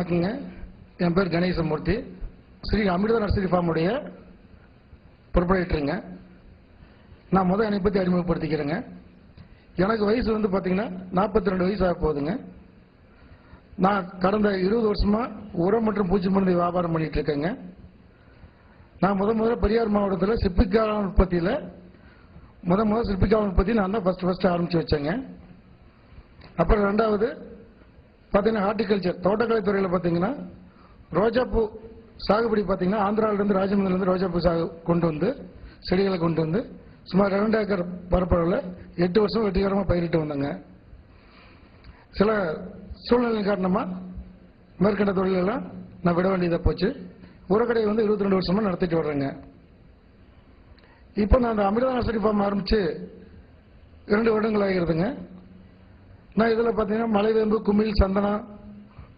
வணக்கங்க. என் பேர் கணேசமூர்த்தி. ஸ்ரீ அமிர்தா நர்சரி ஃபார்முடைய ப்ரொப்ரைட்டருங்க. நான் என்னை பற்றி அறிமுகப்படுத்திக்கிறேங்க. எனக்கு வயசு வந்து பார்த்தீங்கன்னா 42 வயசு ஆக போகுதுங்க. நான் கடந்த 20 வருஷமா உரம் மற்றும் பூச்சி மருந்து வியாபாரம் பண்ணிட்டு இருக்கேங்க. நான் முதல்ல பெரியார் மாவட்டத்தில் சிப்பிக்கால உற்பத்தியில் சிப்பிக்கால உற்பத்தி நான் தான் ஃபர்ஸ்ட் ஆரம்பிச்சு வச்சேங்க. அப்புறம் ரெண்டாவது பார்த்தீங்கன்னா ஹார்டிகல்ச்சர் தோட்டக்கலை துறையில் பார்த்தீங்கன்னா ரோஜாப்பூ சாகுபடி பார்த்தீங்கன்னா ஆந்திராவிலிருந்து ராஜமந்திரிலிருந்து ரோஜாப்பூ கொண்டு வந்து செடிகளை கொண்டு வந்து சுமார் 2 ஏக்கர் பரப்பளவில் 8 வருஷம் வெற்றிகரமாக பயிரிட்டு வந்தாங்க. சில சூழ்நிலை காரணமாக மேற்கண்ட தொழிலெல்லாம் நான் விட வேண்டியதாக போச்சு. உரக்கடையை வந்து 22 வருஷமாக நடத்திட்டு வர்றேங்க. இப்போ நான் அந்த அமிர்தா நர்சரி ஃபார்ம் ஆரம்பித்து 2 வருடங்கள் ஆகிறதுங்க. நான் இதில் பார்த்தீங்கன்னா மலைவேம்பு, குமிழ், சந்தனம்,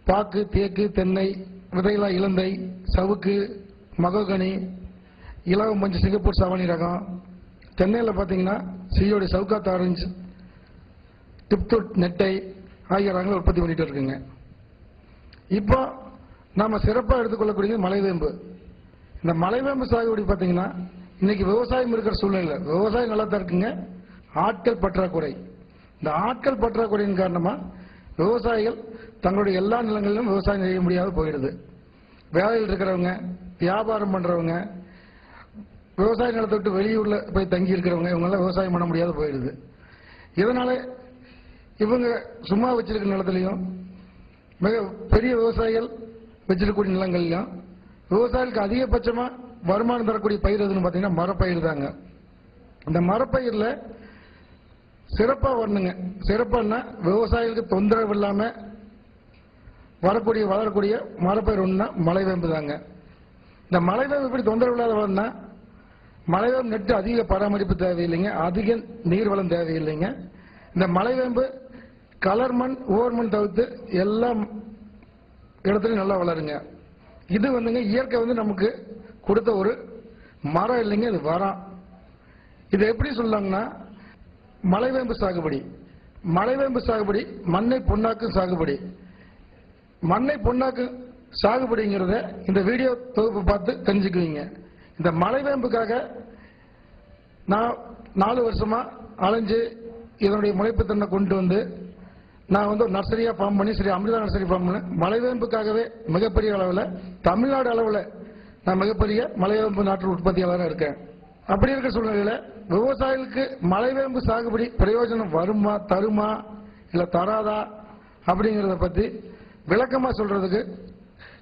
பாக்கு, தேக்கு, தென்னை, விதைகளா இலந்தை, சவுக்கு, மகோகனி, இலவம் பஞ்சு, சிங்கப்பூர் சாவணி ரகம், தென்னையில் பார்த்தீங்கன்னா சியோடி, சவுக்காத் ஆரஞ்சு, டிப்துட், நெட்டை ஆகிய ரகங்களை உற்பத்தி பண்ணிட்டு இருக்குங்க. இப்போ நாம் சிறப்பாக எடுத்துக்கொள்ளக்கூடிய மலைவேம்பு. இந்த மலைவேம்பு சாகுபடி பார்த்தீங்கன்னா இன்னைக்கு விவசாயம் இருக்கிற சூழ்நிலை விவசாயம் நல்லா தான் இருக்குங்க. ஆட்கள் பற்றாக்குறை. இந்த ஆட்கள் பற்றாக்குறையின் காரணமாக விவசாயிகள் தங்களுடைய எல்லா நிலங்களிலும் விவசாயம் செய்ய முடியாத போயிடுது. வேலையில் இருக்கிறவங்க, வியாபாரம் பண்ணுறவங்க, விவசாய நிலத்தை விட்டு வெளியூரில் போய் தங்கி இருக்கிறவங்க இவங்கெல்லாம் விவசாயம் பண்ண முடியாத போயிடுது. இதனால இவங்க சும்மா வச்சிருக்கிற நிலத்திலையும் மிக பெரிய விவசாயிகள் வச்சிருக்கக்கூடிய நிலங்கள்லையும் விவசாயிகளுக்கு அதிகபட்சமாக வருமானம் தரக்கூடிய பயிர் எதுன்னு பார்த்தீங்கன்னா மரப்பயிர் தாங்க. இந்த மரப்பயிரில் சிறப்பாக வரணுங்க. சிறப்பானா விவசாயிகளுக்கு தொந்தரவு இல்லாமல் வளரக்கூடிய மரப்பயிர் ஒன்றுனா மலைவேம்பு தாங்க. இந்த மலைவேம்பு எப்படி தொந்தரவு இல்லாத வரணும்னா மலைவேம்பு நெட்டு அதிக பராமரிப்பு தேவையில்லைங்க, அதிக நீர் வளம் தேவையில்லைங்க. இந்த மலைவேம்பு கலர் மண், ஓவர் மண் தவிர்த்து எல்லா இடத்துலையும் நல்லா வளருங்க. இது வந்துங்க இயற்கை வந்து நமக்கு கொடுத்த ஒரு மரம் இல்லைங்க, இது வரம். இது எப்படி சொல்லலாங்கன்னா மலைவேம்பு சாகுபடி மண்ணை பொன்னாக்கு சாகுபடி. மண்ணை பொன்னாக்கு சாகுபடிங்கிறத இந்த வீடியோ தொகுப்பு பார்த்து தெரிஞ்சுக்குவீங்க. இந்த மலைவேம்புக்காக நான் 4 வருஷமா அலைஞ்சு இதனுடைய முளைப்பு தன்னை கொண்டு வந்து நான் வந்து ஒரு நர்சரியாக ஃபார்ம் பண்ணி ஸ்ரீ அமிர்தா நர்சரி ஃபார்ம் பண்ணி மலைவேம்புக்காகவே மிகப்பெரிய அளவில் தமிழ்நாடு அளவில் நான் மிகப்பெரிய மலைவேம்பு நாட்டு உற்பத்தியாளராக இருக்கேன். அப்படி இருக்க சூழ்நிலையில் விவசாயிகளுக்கு மலைவேம்பு சாகுபடி பிரயோஜனம் வருமா, தருமா, இல்லை தராதா அப்படிங்கிறத பற்றி விளக்கமாக சொல்றதுக்கு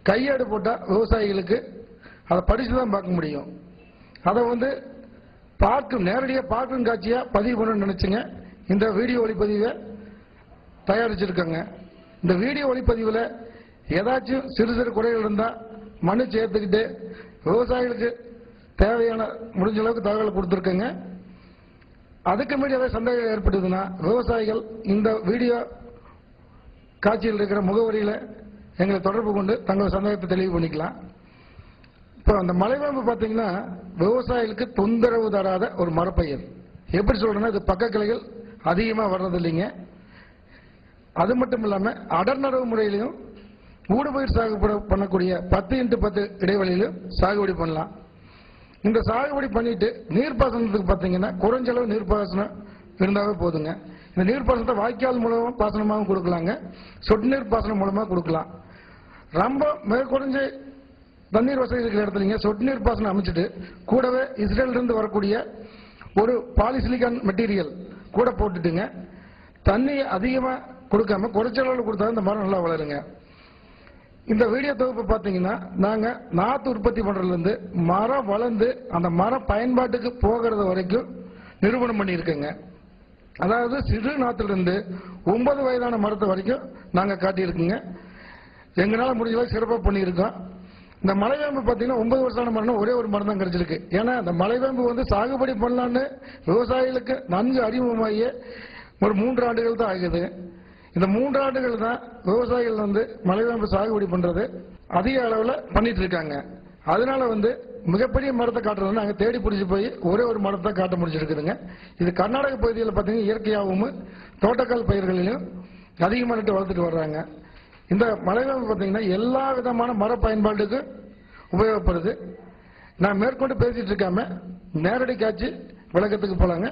கையேடு போட்டால் விவசாயிகளுக்கு அதை படித்து தான் பார்க்க முடியும். அதை வந்து நேரடியாக பார்க்கும் காட்சியாக பதிவு பண்ணணும்னு நினைச்சுங்க இந்த வீடியோ ஒளிப்பதிவை தயாரிச்சிருக்கேங்க. இந்த வீடியோ ஒளிப்பதிவில் ஏதாச்சும் சிறு சிறு குறைகள் இருந்தால் மன்னிச்சு ஏற்றுக்கிட்டு விவசாயிகளுக்கு தேவையான முடிஞ்ச அளவுக்கு தகவல் கொடுத்துருக்கேங்க. அதுக்கு மீறி ஏதாவது சந்தேகம் ஏற்பட்டதுன்னா விவசாயிகள் இந்த வீடியோ காட்சியில் இருக்கிற முகவரியில் எங்களை தொடர்பு கொண்டு தங்கள் சந்தேகத்தை தெளிவு பண்ணிக்கலாம். இப்போ அந்த மலைவேம்பு பார்த்தீங்கன்னா விவசாயிகளுக்கு தொந்தரவு தராத ஒரு மரப்பயிர். எப்படி சொல்றேன்னா இது பக்க கிளைகள் அதிகமாக வர்றது இல்லைங்க. அது மட்டும் இல்லாமல் அடர் நடவு முறையிலையும் ஊடுபயிர் சாகுபடி பண்ணக்கூடிய 10x10 இடைவெளியிலும் சாகுபடி பண்ணலாம். இந்த சாகுபடி பண்ணிட்டு நீர்ப்பாசனத்துக்கு பார்த்தீங்கன்னா குறைஞ்ச அளவு நீர்ப்பாசனம் இருந்தாவே போதுங்க. இந்த நீர்ப்பாசனத்தை வாய்க்கால் மூலமாக பாசனமாகவும் கொடுக்கலாங்க, சொட்டு நீர் பாசனம் மூலமாக கொடுக்கலாம். ரொம்ப மேற்குறைஞ்ச தண்ணீர் வசதி இருக்கிற இடத்துலங்க சொட்டு நீர் பாசனம் அமைச்சிட்டு கூடவே இஸ்ரேலிருந்து வரக்கூடிய ஒரு பாலிசிலிகான் மெட்டீரியல் கூட போட்டுட்டுங்க தண்ணி அதிகமாக கொடுக்காம குறைச்ச அளவில் கொடுத்தா இந்த மரம் நல்லா வளருங்க. இந்த வீடியோ தொகுப்பு பார்த்தீங்கன்னா நாங்கள் நாற்று உற்பத்தி பண்ணுறதுலேருந்து மரம் வளர்ந்து அந்த மரம் பயன்பாட்டுக்கு போகிறது வரைக்கும் நிரூபணம் பண்ணியிருக்கேங்க. அதாவது சிறு நாற்றுலேருந்து 9 வயதான மரத்தை வரைக்கும் நாங்கள் காட்டியிருக்கோங்க. எங்களால் முடிஞ்ச அளவுக்கு சிறப்பாக பண்ணியிருக்கோம். இந்த மலைவேம்பு பார்த்தீங்கன்னா 9 வருஷமான மரம் ஒரே ஒரு மரம் தான் கிடைச்சிருக்கு. ஏன்னா இந்த மலைவேம்பு வந்து சாகுபடி பண்ணலான்னு விவசாயிகளுக்கு நன்கு அறிமுகமாகிய ஒரு 3 ஆண்டுகள் தான் ஆகுது. இந்த 3 ஆண்டுகள் தான் விவசாயிகள் வந்து மலைவேம்பு சாகுபடி பண்றது அதிக அளவில் பண்ணிட்டு இருக்காங்க. அதனால வந்து மிகப்பெரிய மரத்தை காட்டுறது நாங்கள் தேடி பிடிச்சி போய் ஒரே ஒரு மரத்தை காட்ட முடிச்சிருக்குதுங்க. இது கர்நாடக பகுதியில் பார்த்தீங்கன்னா இயற்கையாகவும் தோட்டக்கால் பயிர்களிலும் அதிகமாக நட்டு வளர்த்துட்டு வர்றாங்க. இந்த மலைவேம்பு பார்த்தீங்கன்னா எல்லா விதமான மர பயன்பாட்டுக்கு உபயோகப்படுது. நான் மேற்கொண்டு பேசிட்டு இருக்காம நேரடி காட்சி விளக்கத்துக்கு போலாங்க.